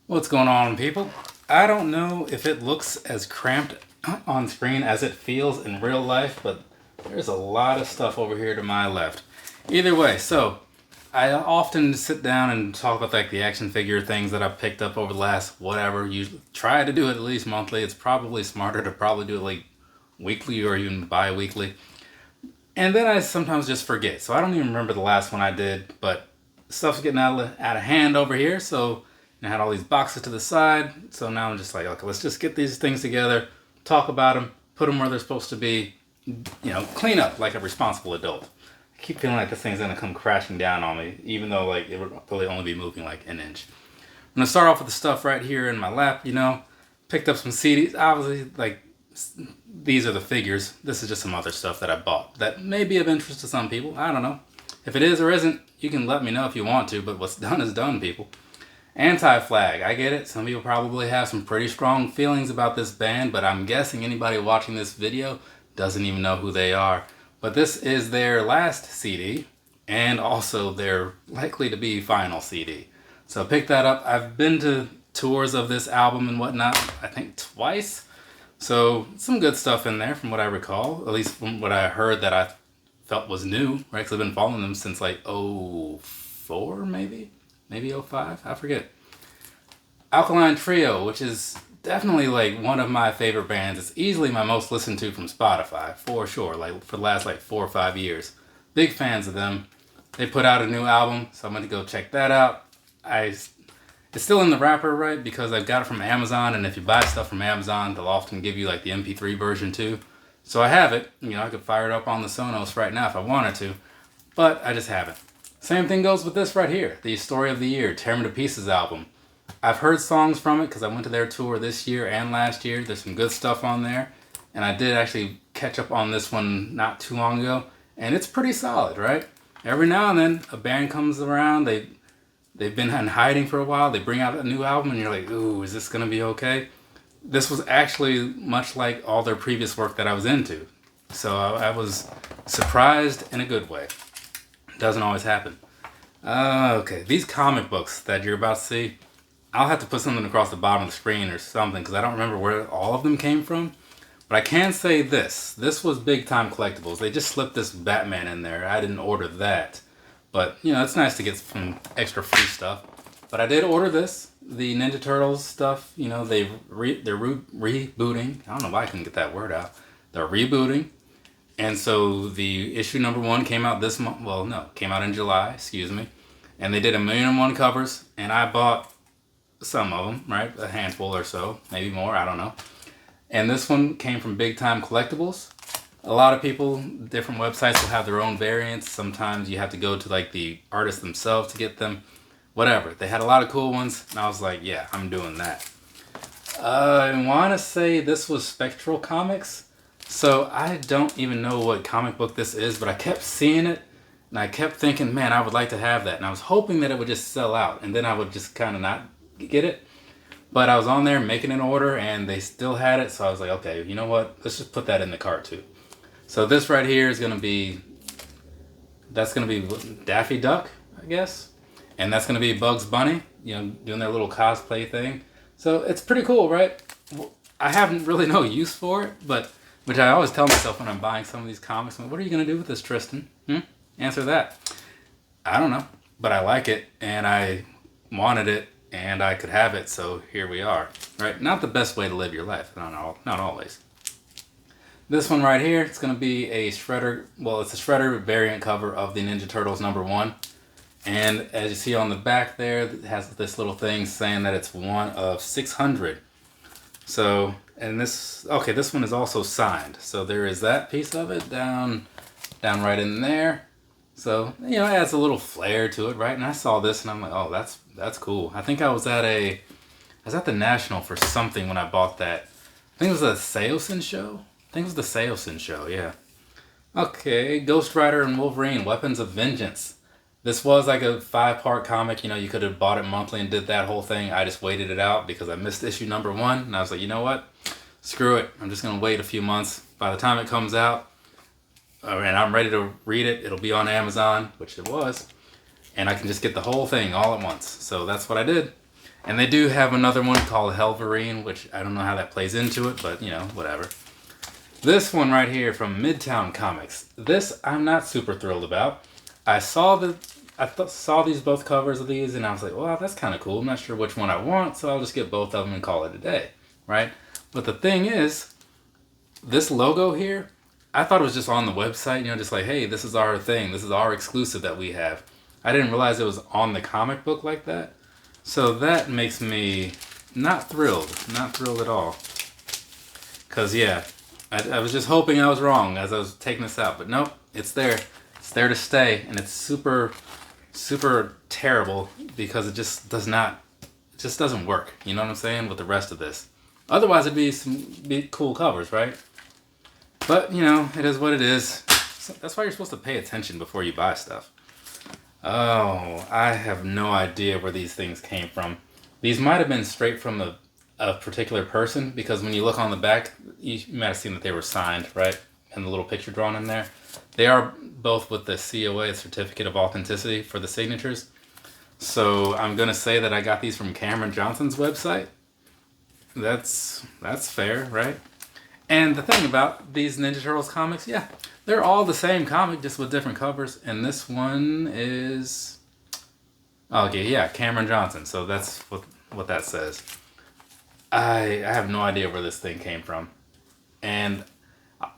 What's going on, people? I don't know if it looks as cramped on screen as it feels in real life, but there's a lot of stuff over here to my left. Either way, so I often sit down and talk about like the action figure things that I've picked up over the last whatever. Usually try to do it at least monthly. It's probably smarter to probably do it like weekly or even bi-weekly. And then I sometimes just forget. So I don't even remember the last one I did, but stuff's getting out of hand over here. So I had all these boxes to the side. So now I'm just like, okay, let's just get these things together, talk about them, put them where they're supposed to be, clean up like a responsible adult. I keep feeling like this thing's gonna come crashing down on me, even though like it would probably only be moving like an inch. I'm gonna start off with the stuff right here in my lap, picked up some CDs. Obviously, like, these are the figures. This is just some other stuff that I bought that may be of interest to some people. I don't know. If it is or isn't, you can let me know if you want to, but what's done is done, people. Anti-Flag, I get it. Some people probably have some pretty strong feelings about this band, but I'm guessing anybody watching this video doesn't even know who they are. But this is their last CD, and also their likely to be final CD. So pick that up. I've been to tours of this album and whatnot, I think twice. So some good stuff in there from what I recall, at least from what I heard that I felt was new, right? Because I've been following them since like '04 maybe 05, I forget. Alkaline Trio, which is definitely like one of my favorite bands. It's easily my most listened to from Spotify, for sure, like for the last like 4 or 5 years. Big fans of them. They put out a new album, so I'm going to go check that out. It's still in the wrapper, right? Because I've got it from Amazon, and if you buy stuff from Amazon, they'll often give you like the MP3 version too. So I have it. I could fire it up on the Sonos right now if I wanted to, but I just haven't. Same thing goes with this right here, the Story of the Year, Tear Me to Pieces album. I've heard songs from it because I went to their tour this year and last year. There's some good stuff on there, and I did actually catch up on this one not too long ago, and it's pretty solid, right? Every now and then, a band comes around, they've been in hiding for a while, they bring out a new album, and you're like, ooh, is this going to be okay? This was actually much like all their previous work that I was into. So I was surprised in a good way. Doesn't always happen. Okay, these comic books that you're about to see, I'll have to put something across the bottom of the screen or something because I don't remember where all of them came from. But I can say this. This was big time collectibles. They just slipped this Batman in there. I didn't order that. But, it's nice to get some extra free stuff. But I did order this. The Ninja Turtles stuff, they're rebooting. I don't know why I couldn't get that word out. They're rebooting. And so the issue number 1 came out this month. Well, no, came out in July, excuse me. And they did 1,000,001 covers. And I bought some of them, right? A handful or so, maybe more, I don't know. And this one came from Big Time Collectibles. A lot of people, different websites will have their own variants. Sometimes you have to go to like the artists themselves to get them. Whatever. They had a lot of cool ones. And I was like, yeah, I'm doing that. I want to say this was Spectral Comics. So I don't even know what comic book this is, but I kept seeing it and I kept thinking, man, I would like to have that. And I was hoping that it would just sell out and then I would just kind of not get it. But I was on there making an order and they still had it. So I was like, okay, you know what? Let's just put that in the cart too. So this right here is going to be, that's going to be Daffy Duck, I guess. And that's going to be Bugs Bunny, doing their little cosplay thing. So it's pretty cool, right? I haven't really no use for it, but which I always tell myself when I'm buying some of these comics, what are you going to do with this, Tristan? Answer that. I don't know, but I like it, and I wanted it, and I could have it, so here we are. Right? Not the best way to live your life, not always. This one right here, it's going to be a Shredder, well, it's a Shredder variant cover of the Ninja Turtles number 1. And as you see on the back there, it has this little thing saying that it's one of 600. So, and this one is also signed. So there is that piece of it down right in there. So, it adds a little flair to it, right? And I saw this and I'm like, oh, that's cool. I think I was at the National for something when I bought that. I think it was a Seosin show. Yeah. Okay, Ghost Rider and Wolverine, Weapons of Vengeance. This was like a 5-part comic. You could have bought it monthly and did that whole thing. I just waited it out because I missed issue number 1. And I was like, you know what? Screw it. I'm just going to wait a few months. By the time it comes out, and I'm ready to read it, it'll be on Amazon, which it was. And I can just get the whole thing all at once. So that's what I did. And they do have another one called Helverine, which I don't know how that plays into it, but you know, whatever. This one right here from Midtown Comics. This I'm not super thrilled about. I saw these both covers of these, and I was like, well, that's kind of cool. I'm not sure which one I want, so I'll just get both of them and call it a day, right? But the thing is, this logo here, I thought it was just on the website, you know, just like, hey, this is our thing. This is our exclusive that we have. I didn't realize it was on the comic book like that. So that makes me not thrilled at all. Because, yeah, I was just hoping I was wrong as I was taking this out. But nope, it's there. It's there to stay. And it's super, super terrible because it just doesn't work. You know what I'm saying? With the rest of this. Otherwise, it'd be cool covers, right? But, you know, it is what it is. So that's why you're supposed to pay attention before you buy stuff. Oh, I have no idea where these things came from. These might have been straight from a particular person, because when you look on the back, you might have seen that they were signed, right? And the little picture drawn in there. They are both with the COA, Certificate of Authenticity, for the signatures. So I'm going to say that I got these from Cameron Johnson's website. That's fair, right? And the thing about these Ninja Turtles comics, yeah, they're all the same comic, just with different covers. And this one is... okay, yeah, Cameron Johnson. So that's what that says. I have no idea where this thing came from. And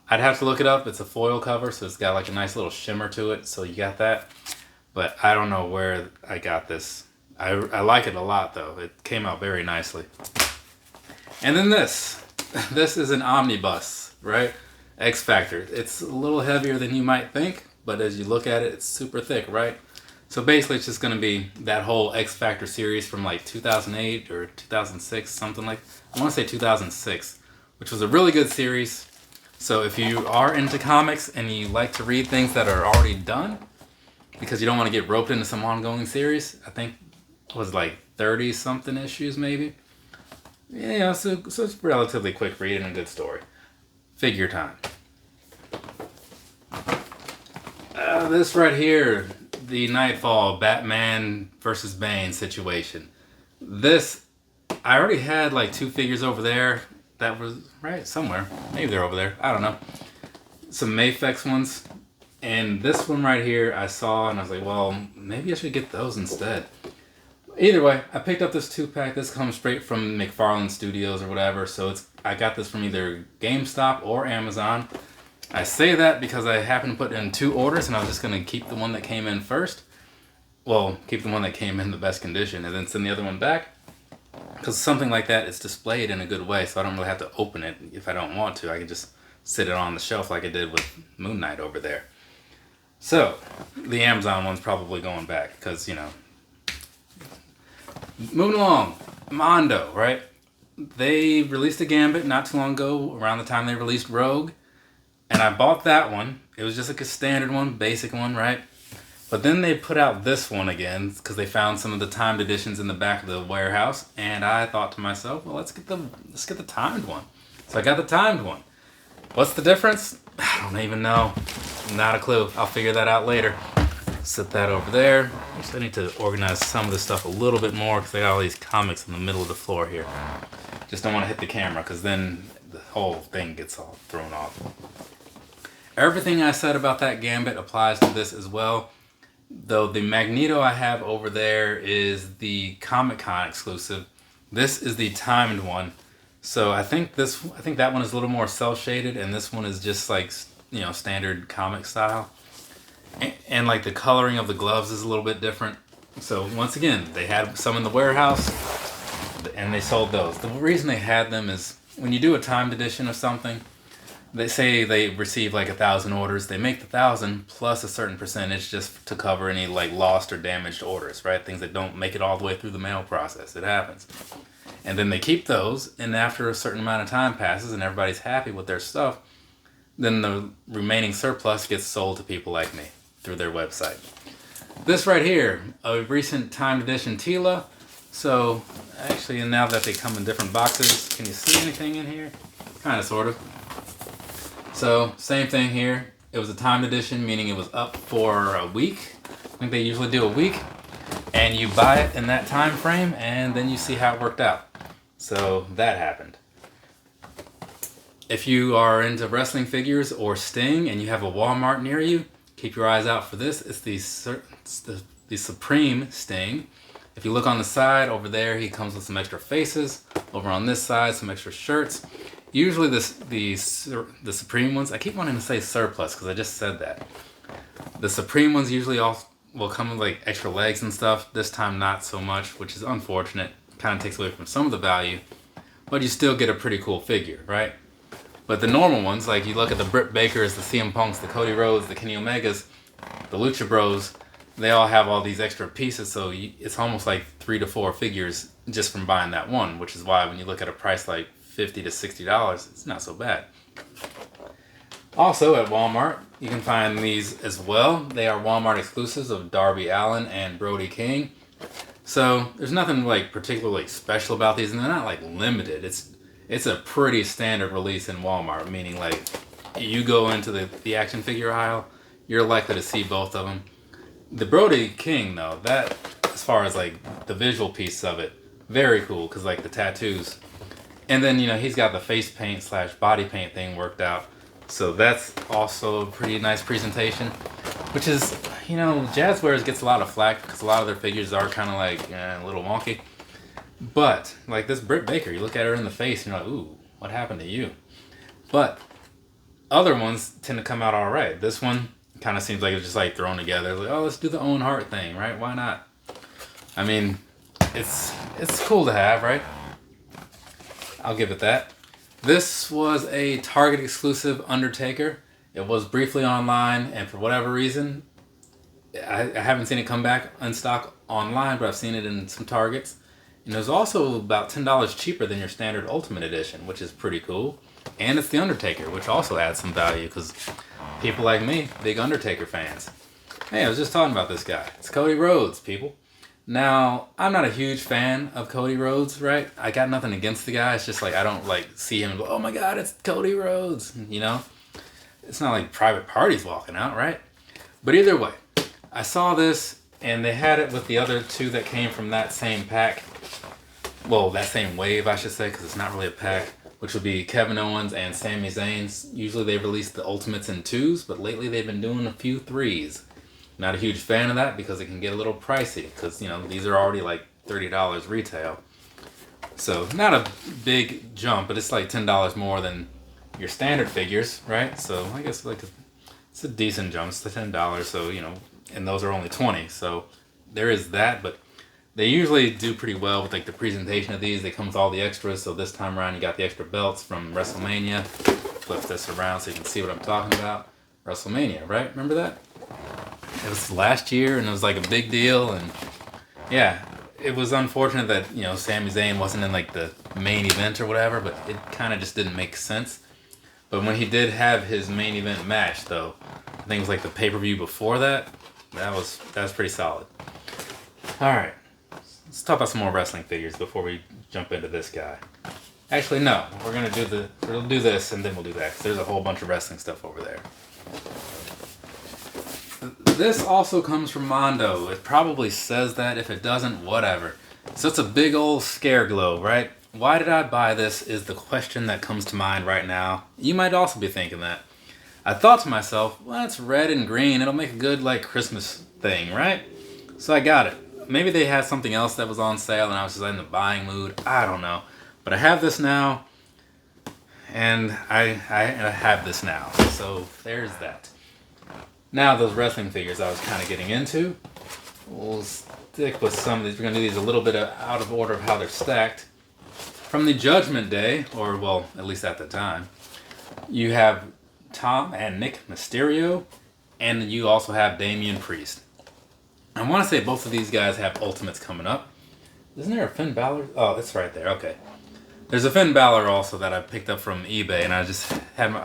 I'd have to look it up. It's a foil cover, so it's got like a nice little shimmer to it. So you got that. But I don't know where I got this. I like it a lot, though. It came out very nicely. And then this. This is an omnibus, right? X Factor. It's a little heavier than you might think, but as you look at it, it's super thick, right? So basically, it's just going to be that whole X Factor series from like 2008 or 2006, something like... I want to say 2006, which was a really good series. So if you are into comics and you like to read things that are already done, because you don't want to get roped into some ongoing series, I think it was like 30-something issues, maybe. Yeah, so it's relatively quick read and a good story. Figure time. This right here, the Nightfall Batman versus Bane situation. This, I already had like 2 figures over there that was, right, somewhere. Maybe they're over there. I don't know. Some Mafex ones. And this one right here I saw and I was like, well, maybe I should get those instead. Either way, I picked up this 2-pack. This comes straight from McFarlane Studios or whatever. So I got this from either GameStop or Amazon. I say that because I happened to put in 2 orders and I was just going to keep the one that came in first. Well, keep the one that came in the best condition and then send the other one back. Because something like that is displayed in a good way, so I don't really have to open it if I don't want to. I can just sit it on the shelf like I did with Moon Knight over there. So, the Amazon one's probably going back because, you know. Moving along, Mondo, right? They released a Gambit not too long ago, around the time they released Rogue. And I bought that one. It was just like a standard one, basic one, right? But then they put out this one again because they found some of the timed editions in the back of the warehouse. And I thought to myself, well, let's get the timed one. So I got the timed one. What's the difference? I don't even know. Not a clue. I'll figure that out later. Set that over there. So I need to organize some of this stuff a little bit more because I got all these comics in the middle of the floor here. Just don't want to hit the camera because then the whole thing gets all thrown off. Everything I said about that Gambit applies to this as well. Though the Magneto I have over there is the Comic-Con exclusive. This is the timed one. So I think that one is a little more cel-shaded and this one is just like, you know, standard comic style. And like the coloring of the gloves is a little bit different. So once again, they had some in the warehouse and they sold those. The reason they had them is when you do a timed edition of something, they say they receive like 1,000 orders. They make the 1,000 plus a certain percentage just to cover any like lost or damaged orders, right? Things that don't make it all the way through the mail process. It happens. And then they keep those, and after a certain amount of time passes and everybody's happy with their stuff, then the remaining surplus gets sold to people like me through their website. This right here, a recent timed edition Tila. So actually, now that they come in different boxes, can you see anything in here? Kind of, sort of. So same thing here. It was a timed edition, meaning it was up for a week. I think they usually do a week. and you buy it in that time frame, and then you see how it worked out. So that happened. If you are into wrestling figures or Sting and you have a Walmart near you, keep your eyes out for this. It's the Supreme Sting. If you look on the side over there, he comes with some extra faces. Over on this side, some extra shirts. Usually the Supreme ones, I keep wanting to say surplus because I just said that. The Supreme ones usually all will come with like extra legs and stuff. This time not so much, which is unfortunate. Kind of takes away from some of the value, but you still get a pretty cool figure, right? But the normal ones, like you look at the Britt Bakers, the CM Punks, the Cody Rhodes, the Kenny Omegas, the Lucha Bros, they all have all these extra pieces, so it's almost like 3 to 4 figures just from buying that one, which is why when you look at a price like $50 to $60, it's not so bad. Also at Walmart, you can find these as well. They are Walmart exclusives of Darby Allin and Brody King. So there's nothing like particularly special about these, and they're not like limited. It's a pretty standard release in Walmart, meaning like you go into the action figure aisle, you're likely to see both of them. The Brody King though, that as far as like the visual piece of it, very cool because like the tattoos. And then, you know, he's got the face paint / body paint thing worked out. So that's also a pretty nice presentation, which is, you know, Jazzwares gets a lot of flack because a lot of their figures are kind of like a little wonky. But like this Britt Baker, you look at her in the face and you're like, ooh, what happened to you? But other ones tend to come out all right. This one kind of seems like it's just like thrown together. Like, oh, let's do the Owen Hart thing, right? Why not? I mean, it's cool to have, right? I'll give it that. This was a Target exclusive Undertaker. It was briefly online, and for whatever reason, I haven't seen it come back in stock online, but I've seen it in some Targets. And it was also about $10 cheaper than your standard Ultimate Edition, which is pretty cool. And it's the Undertaker, which also adds some value because people like me, big Undertaker fans. Hey, I was just talking about this guy. It's Cody Rhodes, people. Now, I'm not a huge fan of Cody Rhodes, right? I got nothing against the guy. It's just like I don't like see him and go, oh my God, it's Cody Rhodes, you know? It's not like Private Party's walking out, right? But either way, I saw this and they had it with the other two that came from that same pack. Well, that same wave, I should say, because it's not really a pack, which would be Kevin Owens and Sami Zayn. Usually they release the Ultimates in 2s, but lately they've been doing a few 3s. Not a huge fan of that because it can get a little pricey because, you know, these are already like $30 retail. So not a big jump, but it's like $10 more than your standard figures, right? So I guess like it's a decent jump. It's $10, so, you know, and those are only 20. So there is that, but they usually do pretty well with like the presentation of these. They come with all the extras. So this time around you got the extra belts from WrestleMania. Flip this around so you can see what I'm talking about. WrestleMania, right? Remember that? It was last year and it was like a big deal, and yeah, it was unfortunate that, you know, Sami Zayn wasn't in like the main event or whatever, but it kind of just didn't make sense. But when he did have his main event match though, I think it was like the pay-per-view before that, that was pretty solid. Alright, let's talk about some more wrestling figures before we jump into this guy. Actually no, we'll do this and then we'll do that, because there's a whole bunch of wrestling stuff over there. This also comes from Mondo. It probably says that. If it doesn't, whatever. So it's a big old scare globe, right? Why did I buy this is the question that comes to mind right now. You might also be thinking that. I thought to myself, well, it's red and green. It'll make a good like Christmas thing, right? So I got it. Maybe they had something else that was on sale and I was just in the buying mood. I don't know. But I have this now. And I have this now. So there's that. Now those wrestling figures I was kind of getting into, we'll stick with some of these. We're going to do these a little bit out of order of how they're stacked. From the Judgment Day, or well, at least at the time, you have Tom and Nick Mysterio, and you also have Damian Priest. I want to say both of these guys have Ultimates coming up. Isn't there a Finn Balor? Oh, it's right there. Okay. There's a Finn Balor also that I picked up from eBay, and I just had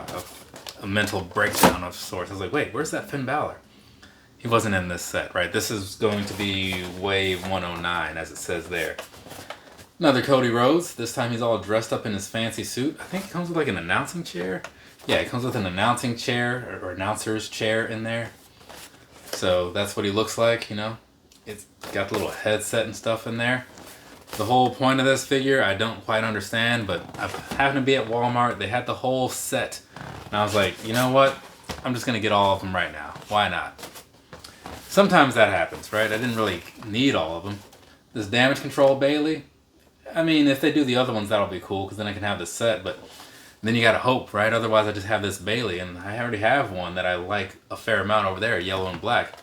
a mental breakdown of sorts. I was like, wait, where's that Finn Balor? He wasn't in this set, right? This is going to be Wave 109, as it says there. Another Cody Rhodes. This time he's all dressed up in his fancy suit. I think it comes with like an announcing chair. Yeah, it comes with an announcing chair or announcer's chair in there. So that's what he looks like, you know. It's got the little headset and stuff in there. The whole point of this figure, I don't quite understand, but I happened to be at Walmart. They had the whole set. And I was like, you know what? I'm just going to get all of them right now. Why not? Sometimes that happens, right? I didn't really need all of them. This damage control Bailey, I mean, if they do the other ones, that'll be cool, because then I can have the set, but then you gotta hope, right? Otherwise, I just have this Bailey, and I already have one that I like a fair amount over there, yellow and black.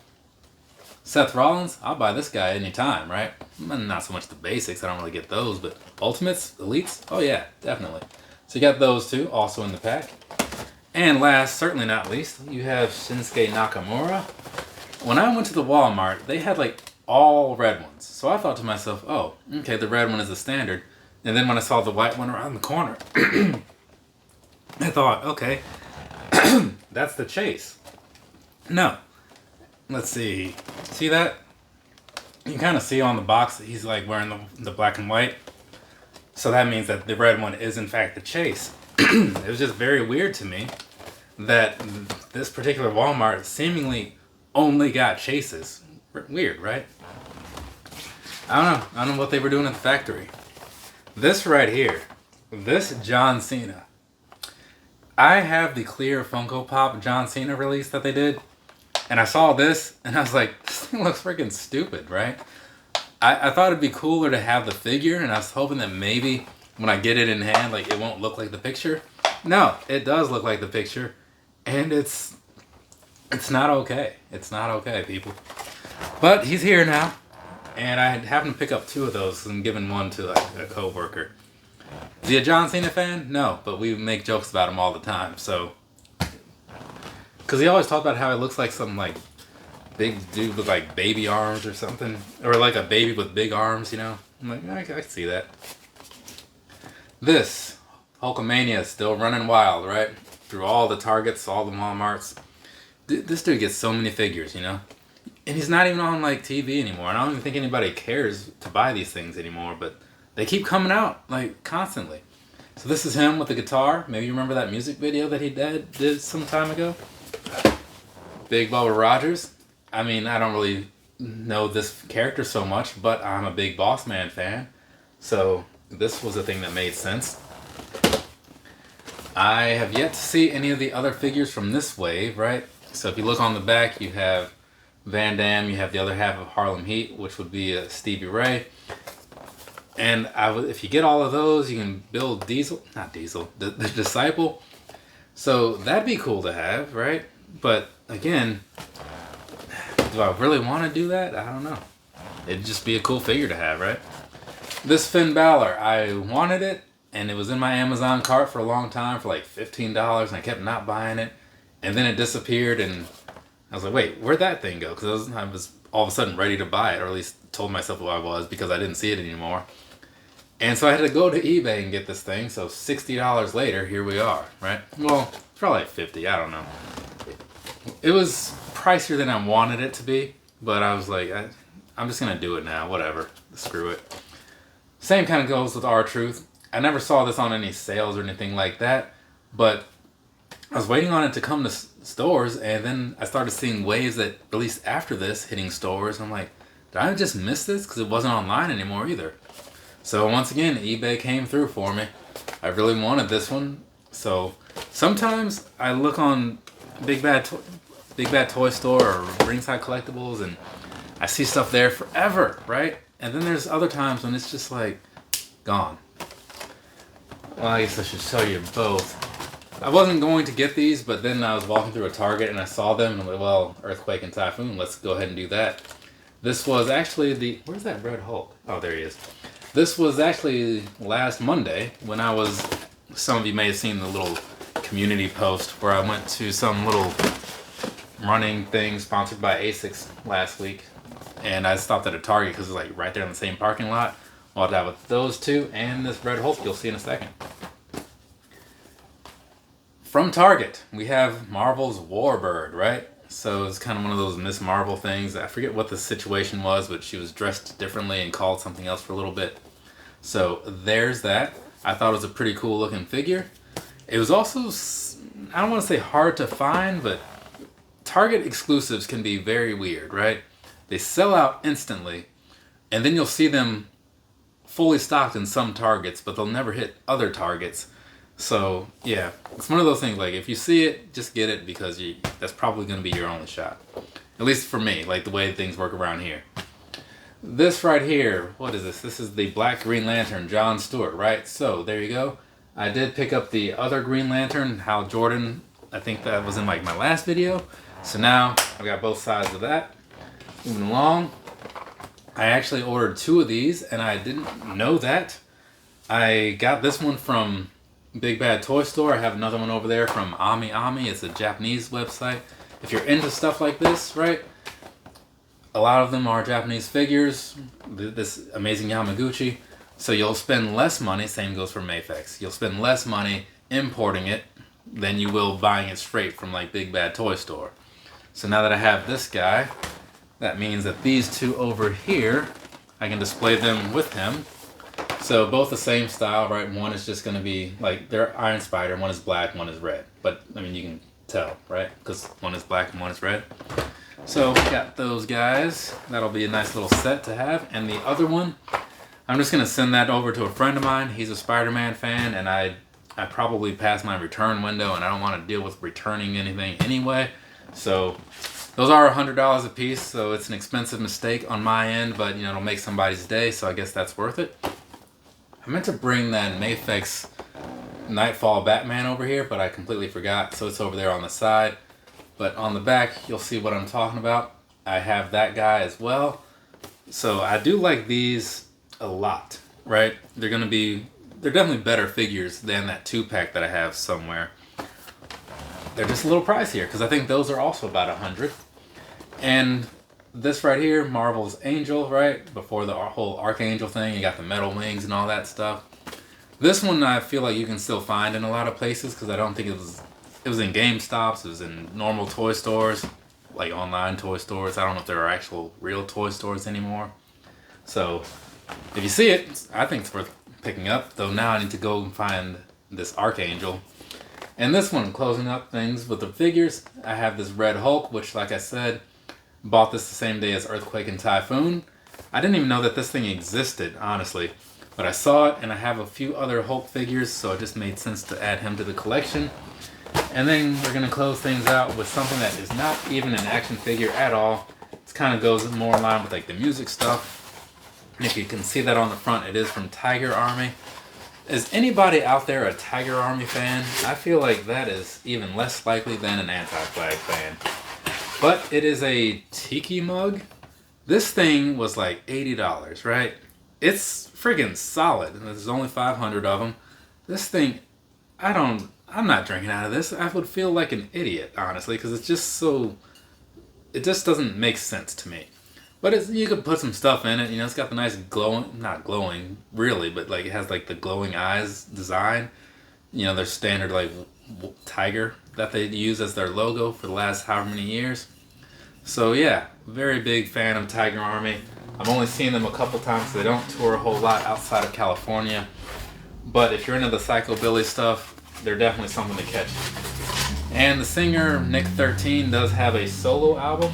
Seth Rollins, I'll buy this guy anytime, right? Not so much the basics, I don't really get those, but Ultimates, Elites, oh yeah, definitely. So you got those two, also in the pack. And last, certainly not least, you have Shinsuke Nakamura. When I went to the Walmart, they had like all red ones. So I thought to myself, oh, okay, the red one is the standard. And then when I saw the white one around the corner, I thought, okay, that's the chase. No. Let's see. See that? You can kind of see on the box that he's like wearing the black and white. So that means that the red one is in fact the chase. It was just very weird to me that this particular Walmart seemingly only got chases. Weird, right? I don't know what they were doing at the factory. This right here, this John Cena. I have the clear Funko Pop John Cena release that they did. And I saw this, and I was like, this thing looks freaking stupid, right? I thought it'd be cooler to have the figure, and I was hoping that maybe when I get it in hand, like it won't look like the picture. No, it does look like the picture, and it's not okay. It's not okay, people. But he's here now, and I happened to pick up two of those and given one to a co-worker. Is he a John Cena fan? No, but we make jokes about him all the time, so... Because he always talked about how he looks like some, like, big dude with, like, baby arms or something. Or, like, a baby with big arms, you know? I'm like, I can see that. This, Hulkamania, is still running wild, right? Through all the Targets, all the Walmarts. This dude gets so many figures, you know? And he's not even on, like, TV anymore. And I don't even think anybody cares to buy these things anymore. But they keep coming out, like, constantly. So this is him with the guitar. Maybe you remember that music video that he did some time ago? Big Bubba Rogers. I mean, I don't really know this character so much, but I'm a big Boss Man fan. So this was a thing that made sense. I have yet to see any of the other figures from this wave, right? So if you look on the back, you have Van Damme, you have the other half of Harlem Heat, which would be Stevie Ray. And if you get all of those, you can build the Disciple. So that'd be cool to have, right? But again, do I really want to do that? I don't know. It'd just be a cool figure to have, right? This Finn Balor, I wanted it, and it was in my Amazon cart for a long time for like $15, and I kept not buying it. And then it disappeared, and I was like, wait, where'd that thing go? Because I was all of a sudden ready to buy it, or at least told myself who I was, because I didn't see it anymore. And so I had to go to eBay and get this thing, so $60 later, here we are, right? Well, it's probably like $50, I don't know. It was pricier than I wanted it to be, but I was like, I'm just going to do it now, whatever, screw it. Same kind of goes with R-Truth. I never saw this on any sales or anything like that, but I was waiting on it to come to stores, and then I started seeing waves that released after this hitting stores. I'm like, did I just miss this? Because it wasn't online anymore either. So once again, eBay came through for me. I really wanted this one. So sometimes I look on Big Bad Toy Store or Ringside Collectibles, and I see stuff there forever, right? And then there's other times when it's just like gone. Well, I guess I should show you both. I wasn't going to get these, but then I was walking through a Target and I saw them and I'm like, well, Earthquake and Typhoon, let's go ahead and do that. This was actually where's that Red Hulk? Oh, there he is. This was actually last Monday when I was, some of you may have seen the little community post where I went to some little running thing sponsored by ASICS last week. And I stopped at a Target because it's like right there in the same parking lot. Walked out with those two and this Red Hulk you'll see in a second. From Target, we have Marvel's Warbird, right? So it's kind of one of those Miss Marvel things. I forget what the situation was, but she was dressed differently and called something else for a little bit. So there's that. I thought it was a pretty cool looking figure. It was also, I don't want to say hard to find, but Target exclusives can be very weird, right? They sell out instantly, and then you'll see them fully stocked in some Targets, but they'll never hit other Targets. So yeah, it's one of those things, like if you see it, just get it, because that's probably going to be your only shot. At least for me, like the way things work around here. This right here, what is this? This is the Black Green Lantern, John Stewart, right? So there you go. I did pick up the other Green Lantern, Hal Jordan. I think that was in like my last video. So now I've got both sides of that. Moving along, I actually ordered 2 of these, and I didn't know that. I got this one from Big Bad Toy Store. I have another one over there from Ami Ami. It's a Japanese website. If you're into stuff like this, right? A lot of them are Japanese figures. This amazing Yamaguchi. So you'll spend less money. Same goes for Mafex. You'll spend less money importing it than you will buying it straight from like Big Bad Toy Store. So now that I have this guy, that means that these 2 over here, I can display them with him. So both the same style, right? One is just going to be like, they're Iron Spider. One is black, one is red. But I mean, you can tell, right? Because one is black and one is red. So we got those guys. That'll be a nice little set to have. And the other one, I'm just going to send that over to a friend of mine. He's a Spider-Man fan, and I probably passed my return window, and I don't want to deal with returning anything anyway. So those are $100 a piece, so it's an expensive mistake on my end, but you know, it'll make somebody's day, so I guess that's worth it. I meant to bring that Mafex Nightfall Batman over here, but I completely forgot, so it's over there on the side. But on the back, you'll see what I'm talking about. I have that guy as well. So I do like these a lot, right? They're definitely better figures than that 2-pack that I have somewhere. They're just a little pricier, because I think those are also about $100. And this right here, Marvel's Angel, right? Before the whole Archangel thing, you got the metal wings and all that stuff. This one I feel like you can still find in a lot of places, because I don't think it was in GameStops, it was in normal toy stores, like online toy stores. I don't know if there are actual real toy stores anymore. So if you see it, I think it's worth picking up, though now I need to go and find this Archangel. And this one, closing up things with the figures, I have this Red Hulk, which, like I said, bought this the same day as Earthquake and Typhoon. I didn't even know that this thing existed, honestly. But I saw it, and I have a few other Hulk figures, so it just made sense to add him to the collection. And then we're going to close things out with something that is not even an action figure at all. It kind of goes more in line with like the music stuff. And if you can see that on the front, it is from Tiger Army. Is anybody out there a Tiger Army fan? I feel like that is even less likely than an Anti-Flag fan. But it is a tiki mug. This thing was like $80, right? It's friggin' solid. And there's only 500 of them. This thing, I'm not drinking out of this. I would feel like an idiot, honestly, because it's just so, it just doesn't make sense to me. But you could put some stuff in it, you know, it's got the nice glowing, not glowing really, but like it has like the glowing eyes design. You know, their standard like tiger that they use as their logo for the last however many years. So yeah, very big fan of Tiger Army. I've only seen them a couple times, so they don't tour a whole lot outside of California. But if you're into the Psychobilly stuff, they're definitely something to catch. And the singer, Nick 13, does have a solo album,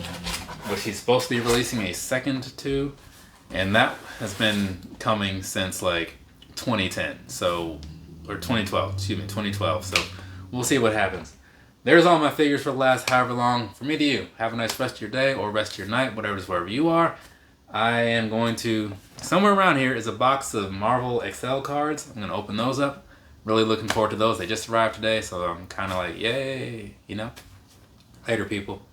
which he's supposed to be releasing a second to, and that has been coming since like 2010, so, or 2012, excuse me, 2012, so we'll see what happens. There's all my figures for the last however long, from me to you. Have a nice rest of your day, or rest of your night, wherever you are. I am going to, somewhere around here is a box of Marvel XL cards. I'm going to open those up. Really looking forward to those. They just arrived today, so I'm kind of like, yay, you know. Later, people.